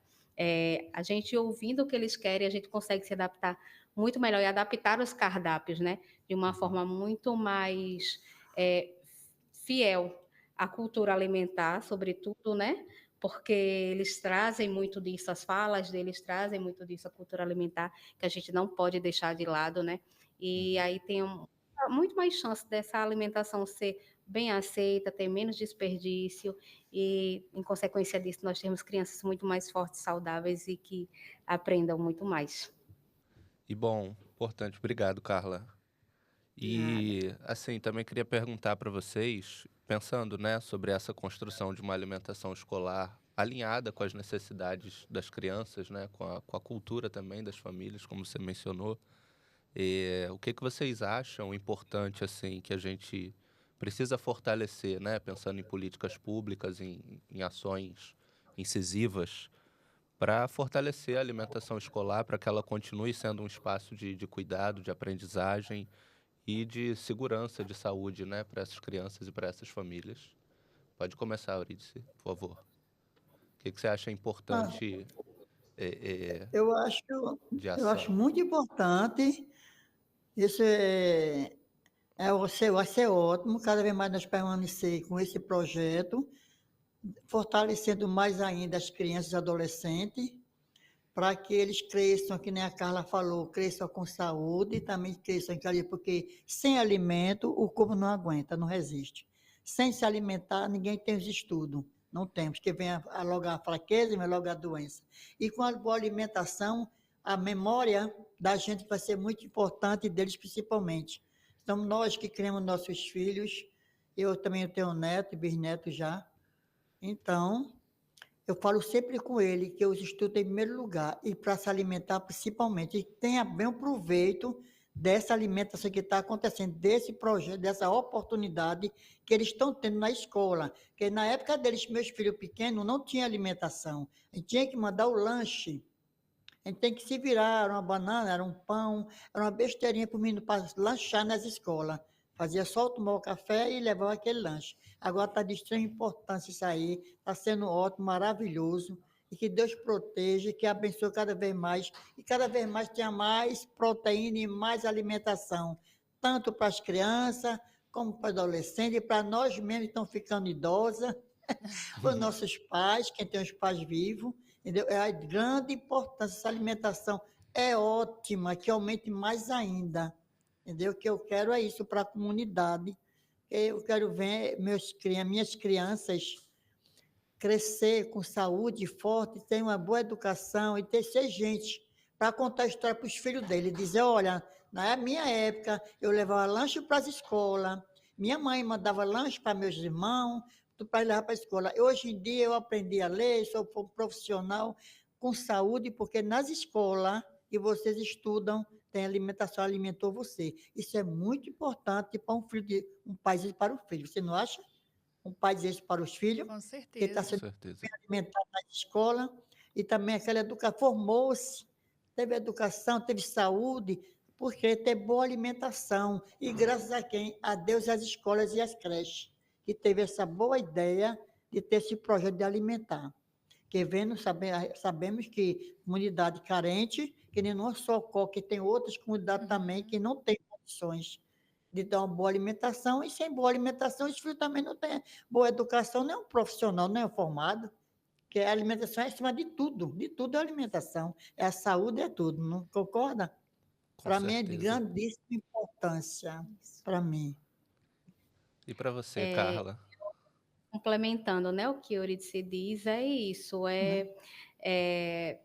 A gente ouvindo o que eles querem, a gente consegue se adaptar muito melhor e adaptar os cardápios, né? De uma forma muito mais fiel a cultura alimentar, sobretudo, né? Porque eles trazem muito disso, as falas deles trazem muito disso, a cultura alimentar, que a gente não pode deixar de lado, né? E aí tem muito mais chance dessa alimentação ser bem aceita, ter menos desperdício, e, em consequência disso, nós temos crianças muito mais fortes, saudáveis e que aprendam muito mais. E bom, importante. Obrigado, Carla. Nada. E assim, também queria perguntar para vocês, pensando, né, sobre essa construção de uma alimentação escolar alinhada com as necessidades das crianças, né, com a cultura também das famílias, como você mencionou, o que vocês acham importante, assim, que a gente precisa fortalecer, né, pensando em políticas públicas, em ações incisivas, para fortalecer a alimentação escolar, para que ela continue sendo um espaço de cuidado, de aprendizagem e de segurança, de saúde, né, para essas crianças e para essas famílias. Pode começar, Eurídice, por favor. O que você acha Ah, importante eu acho, de eu acho ação? muito importante, isso vai ser ótimo, cada vez mais nós permanecer com esse projeto, fortalecendo mais ainda as crianças e adolescentes, para que eles cresçam, que nem a Carla falou, cresçam com saúde e também cresçam em carinho, porque sem alimento o corpo não aguenta, não resiste. Sem se alimentar, ninguém tem os estudos. Não temos, que vem logo a fraqueza, vem logo a doença. E com a boa alimentação, a memória da gente vai ser muito importante, deles principalmente. Então, nós que criamos nossos filhos, eu também tenho neto e bisneto já, então, eu falo sempre com ele que os estudos em primeiro lugar e para se alimentar principalmente. E tenha bem o proveito dessa alimentação que está acontecendo, desse projeto, dessa oportunidade que eles estão tendo na escola. Porque na época deles, meus filhos pequenos, não tinha alimentação. A gente tinha que mandar o lanche. A gente tem que se virar, era uma banana, era um pão, era uma besteirinha para o menino para lanchar nas escolas. Fazia só tomar o café e levava aquele lanche. Agora está de extrema importância isso aí, está sendo ótimo, maravilhoso, e que Deus proteja, que abençoe cada vez mais, e cada vez mais tenha mais proteína e mais alimentação, tanto para as crianças, como para os adolescentes, e para nós mesmos que estamos ficando idosos, para os nossos pais, quem tem os pais vivos, entendeu? É a grande importância, essa alimentação é ótima, que aumente mais ainda, entendeu? O que eu quero é isso para a comunidade, eu quero ver minhas crianças crescer com saúde forte, ter uma boa educação e ter ser gente para contar a história para os filhos dele, dizer, olha, na minha época eu levava lanche para as escolas, minha mãe mandava lanche para meus irmãos, para levar para a escola. Hoje em dia eu aprendi a ler, sou um profissional com saúde, porque nas escolas que vocês estudam, tem alimentação, alimentou você. Isso é muito importante para um pai dizer para o filho. Você não acha? Um pai dizer isso para os filhos, Com que está certeza. Com sendo certeza. alimentado na escola, e também aquela educação, formou-se, teve educação, teve saúde, porque teve boa alimentação. E graças a quem? A Deus, as escolas e as creches, que teve essa boa ideia de ter esse projeto de alimentar. Que vendo, sabemos que comunidade carente, que nem não só que tem outras comunidades também que não têm condições de dar uma boa alimentação, e sem boa alimentação, os filhos também não têm boa educação, nem um profissional, nem um formado, que a alimentação é acima de tudo é alimentação, é a saúde, é tudo, não concorda? Com Para mim é de certeza. grandíssima importância, para mim. E para você, Carla? Complementando, né, o que Eurídice diz, é isso, Uhum.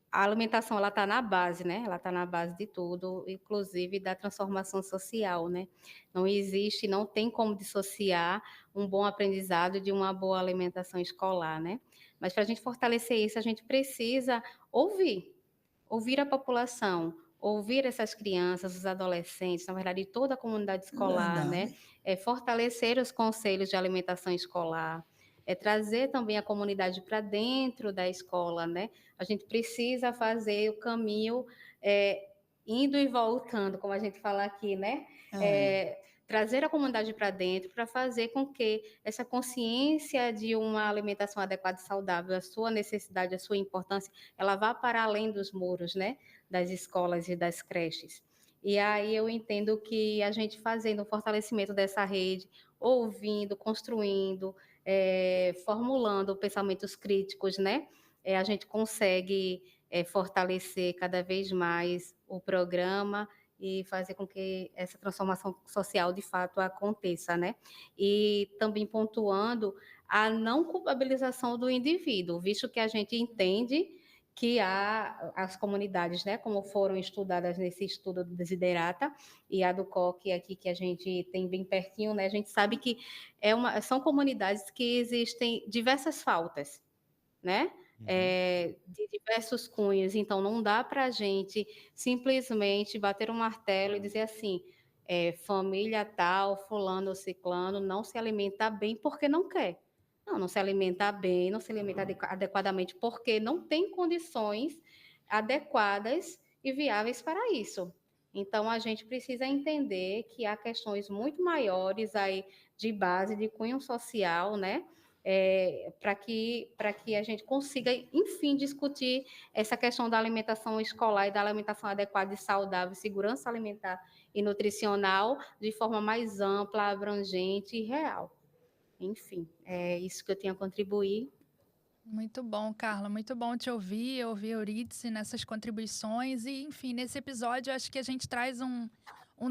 a alimentação, ela está na base, né, ela está na base de tudo, inclusive da transformação social, né, não existe, não tem como dissociar um bom aprendizado de uma boa alimentação escolar, né, mas para a gente fortalecer isso, a gente precisa ouvir a população, ouvir essas crianças, os adolescentes, na verdade, toda a comunidade escolar, né? Verdade. Fortalecer os conselhos de alimentação escolar, trazer também a comunidade para dentro da escola, né? A gente precisa fazer o caminho indo e voltando, como a gente fala aqui, né? Trazer a comunidade para dentro para fazer com que essa consciência de uma alimentação adequada e saudável, a sua necessidade, a sua importância, ela vá para além dos muros, né, das escolas e das creches. E aí eu entendo que a gente fazendo o fortalecimento dessa rede, ouvindo, construindo, formulando pensamentos críticos, né? A gente consegue fortalecer cada vez mais o programa e fazer com que essa transformação social de fato aconteça, né? E também pontuando a não culpabilização do indivíduo, visto que a gente entende que há as comunidades, né, como foram estudadas nesse estudo do Desiderata e a do COC aqui que a gente tem bem pertinho, né, a gente sabe que são comunidades que existem diversas faltas, né, de diversos cunhos, então não dá para a gente simplesmente bater um martelo e dizer assim, família tal, fulano ou ciclano não se alimenta bem porque não quer. Não se alimenta bem, não se alimenta adequadamente porque não tem condições adequadas e viáveis para isso. Então, a gente precisa entender que há questões muito maiores aí de base, de cunho social, né? Para que a gente consiga, enfim, discutir essa questão da alimentação escolar e da alimentação adequada e saudável, segurança alimentar e nutricional de forma mais ampla, abrangente e real. Enfim, é isso que eu tenho a contribuir. Muito bom, Carla. Muito bom te ouvir Eurídice nessas contribuições. E, enfim, nesse episódio, eu acho que a gente traz um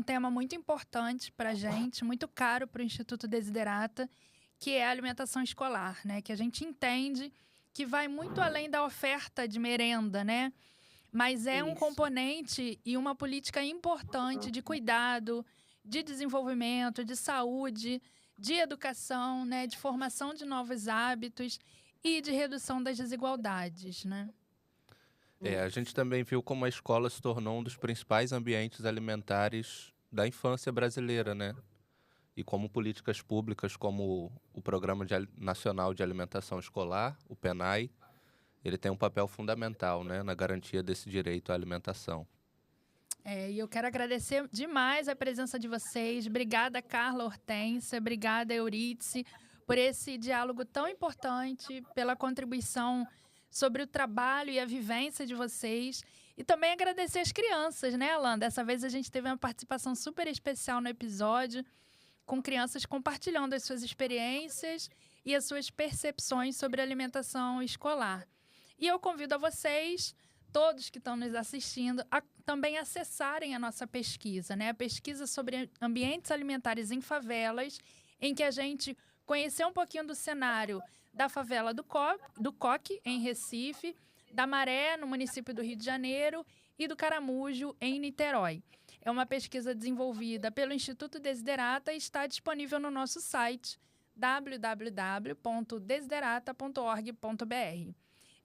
tema muito importante para a gente, muito caro para o Instituto Desiderata, que é a alimentação escolar, né? Que a gente entende que vai muito além da oferta de merenda, né? Mas é um componente e uma política importante de cuidado, de desenvolvimento, de saúde, de educação, né? De formação de novos hábitos e de redução das desigualdades, né? A gente também viu como a escola se tornou um dos principais ambientes alimentares da infância brasileira, né? E como políticas públicas como o Programa Nacional de Alimentação Escolar, o PENAE, ele tem um papel fundamental, né, na garantia desse direito à alimentação. E eu quero agradecer demais a presença de vocês. Obrigada, Carla, Hortência. Obrigada, Eurídice, por esse diálogo tão importante, pela contribuição sobre o trabalho e a vivência de vocês. E também agradecer as crianças, né, Alan? Dessa vez a gente teve uma participação super especial no episódio, com crianças compartilhando as suas experiências e as suas percepções sobre a alimentação escolar. E eu convido a vocês, todos que estão nos assistindo, a também acessarem a nossa pesquisa, né? A pesquisa sobre ambientes alimentares em favelas, em que a gente conheceu um pouquinho do cenário da favela do Coque, em Recife, da Maré, no município do Rio de Janeiro, e do Caramujo, em Niterói. É uma pesquisa desenvolvida pelo Instituto Desiderata e está disponível no nosso site www.desiderata.org.br.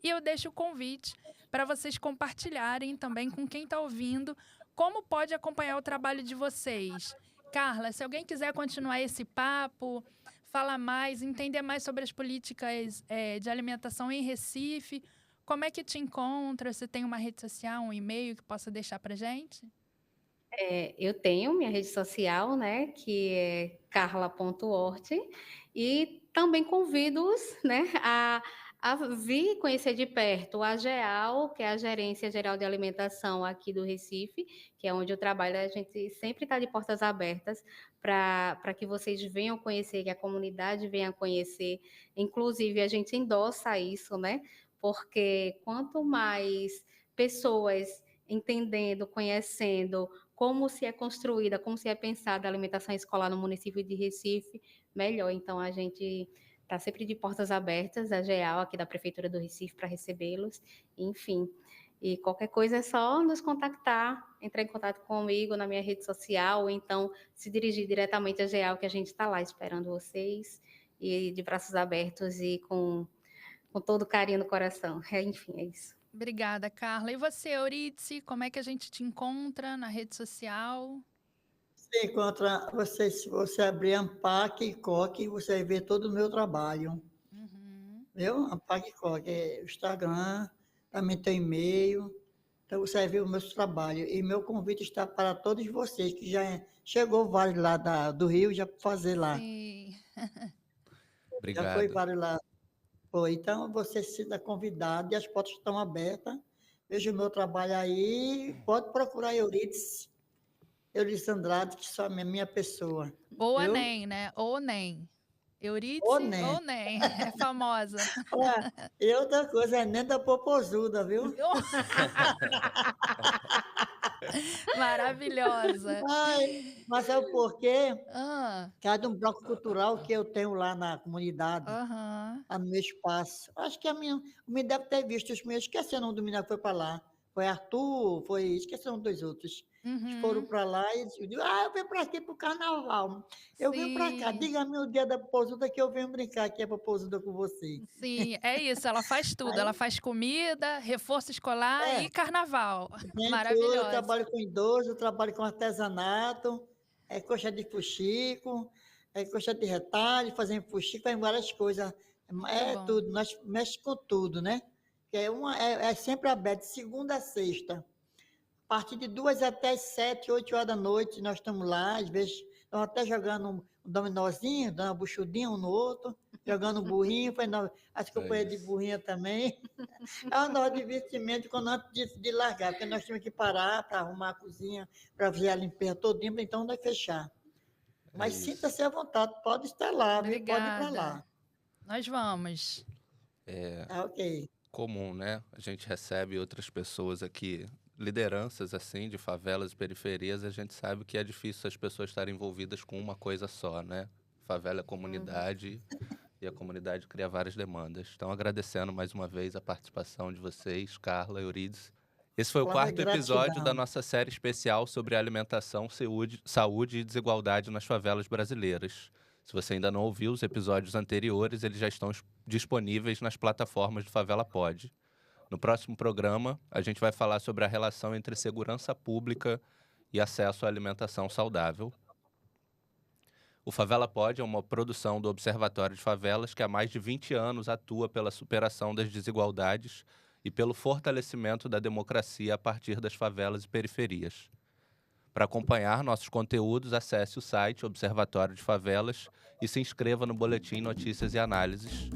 E eu deixo o convite para vocês compartilharem também com quem está ouvindo como pode acompanhar o trabalho de vocês. Carla, se alguém quiser continuar esse papo, falar mais, entender mais sobre as políticas de alimentação em Recife, como é que te encontra? Você tem uma rede social, um e-mail que possa deixar para a gente? Eu tenho minha rede social, né, que é carla.hort, e também convido-os, né, a vir conhecer de perto a GEAL, que é a Gerência Geral de Alimentação aqui do Recife, que é onde eu trabalho. A gente sempre está de portas abertas para que vocês venham conhecer, que a comunidade venha conhecer. Inclusive, a gente endossa isso, né, porque quanto mais pessoas entendendo, conhecendo como se é construída, como se é pensada a alimentação escolar no município de Recife, melhor. Então, a gente está sempre de portas abertas, a GEAL aqui da Prefeitura do Recife, para recebê-los, enfim. E qualquer coisa é só nos contactar, entrar em contato comigo na minha rede social, ou então se dirigir diretamente à GEAL, que a gente está lá esperando vocês, e de braços abertos e com todo carinho no coração. Enfim, é isso. Obrigada, Carla. E você, Eurídice, como é que a gente te encontra na rede social? Você encontra, se você abrir Ampac e Coque, você vai ver todo o meu trabalho. Viu? Ampac e Coque, o Instagram, também tem e-mail. Então, você vai ver o meu trabalho. E meu convite está para todos vocês, que já chegou vários lá do Rio, já para fazer lá. Sim. Obrigado. Já foi vários lá. Então, você se dá convidado e as portas estão abertas. Veja o meu trabalho aí, pode procurar Eurídice, Euridice Andrade, que só é minha pessoa. Ou Viu? Enem, né? Ou Enem. Euridice Ou nem. ou Enem. É famosa. Olha, e outra coisa, é nem da popozuda, viu? Maravilhosa. Ai, mas sabe por quê? Ah, Cada um bloco cultural que eu tenho lá na comunidade, aham. lá no meu espaço. Acho que a minha, o me deve ter visto os meus, esqueci o nome do menino que foi para lá. Foi Arthur, esqueci o nome dos outros. Eles foram Uhum. para lá e eu digo, eu venho para aqui para o carnaval. Eu venho para cá, Sim, diga-me o dia da popozuda que eu venho brincar aqui a popozuda com você. sim, é isso. Ela faz tudo. Ela Aí, faz comida, reforço escolar é, e carnaval. gente, eu Maravilhosa. trabalho com idoso, eu trabalho com artesanato, coxa de fuxico, coxa de retalho, fazendo fuxico, faz várias coisas. Muito É bom. tudo, nós mexemos com tudo, né? Que é sempre aberto, de segunda a sexta. A partir de 2 até 7, 8 horas da noite, nós estamos lá, às vezes estamos até jogando um dominozinho, dando uma buchudinha um no outro, jogando um burrinho, fazendo as É companhias de isso. burrinha também. É o nosso divertimento quando antes de largar, porque nós tínhamos que parar para arrumar a cozinha, para fazer a limpeza todinha, para então nós fechar. É Mas isso. sinta-se à vontade, pode estar lá, viu? Pode ir para Obrigada. lá. Nós vamos. É Tá ok. comum, né? A gente recebe outras pessoas aqui, lideranças assim, de favelas e periferias, a gente sabe que é difícil as pessoas estarem envolvidas com uma coisa só, né? Favela é comunidade e a comunidade cria várias demandas. Então, agradecendo mais uma vez a participação de vocês, Carla, Euridice. Esse foi o Palavra quarto de episódio da gratidão. nossa série especial sobre alimentação, saúde e desigualdade nas favelas brasileiras. Se você ainda não ouviu os episódios anteriores, eles já estão disponíveis nas plataformas do Favela Pod. No próximo programa, a gente vai falar sobre a relação entre segurança pública e acesso à alimentação saudável. O Favela Pod é uma produção do Observatório de Favelas que há mais de 20 anos atua pela superação das desigualdades e pelo fortalecimento da democracia a partir das favelas e periferias. Para acompanhar nossos conteúdos, acesse o site Observatório de Favelas e se inscreva no Boletim Notícias e Análises.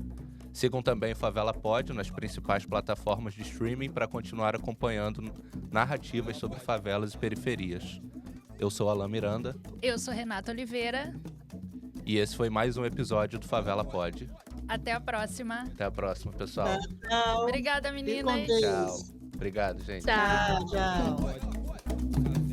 Sigam também o Favela Pod nas principais plataformas de streaming para continuar acompanhando narrativas sobre favelas e periferias. Eu sou Alain Miranda Eu sou Renata Oliveira. e esse foi mais um episódio do Favela Pod. Até a próxima. Até a próxima, pessoal. Tchau. Obrigada, Fique com meninas. Deus. Tchau. Obrigado, gente. Tchau. Tchau, tchau.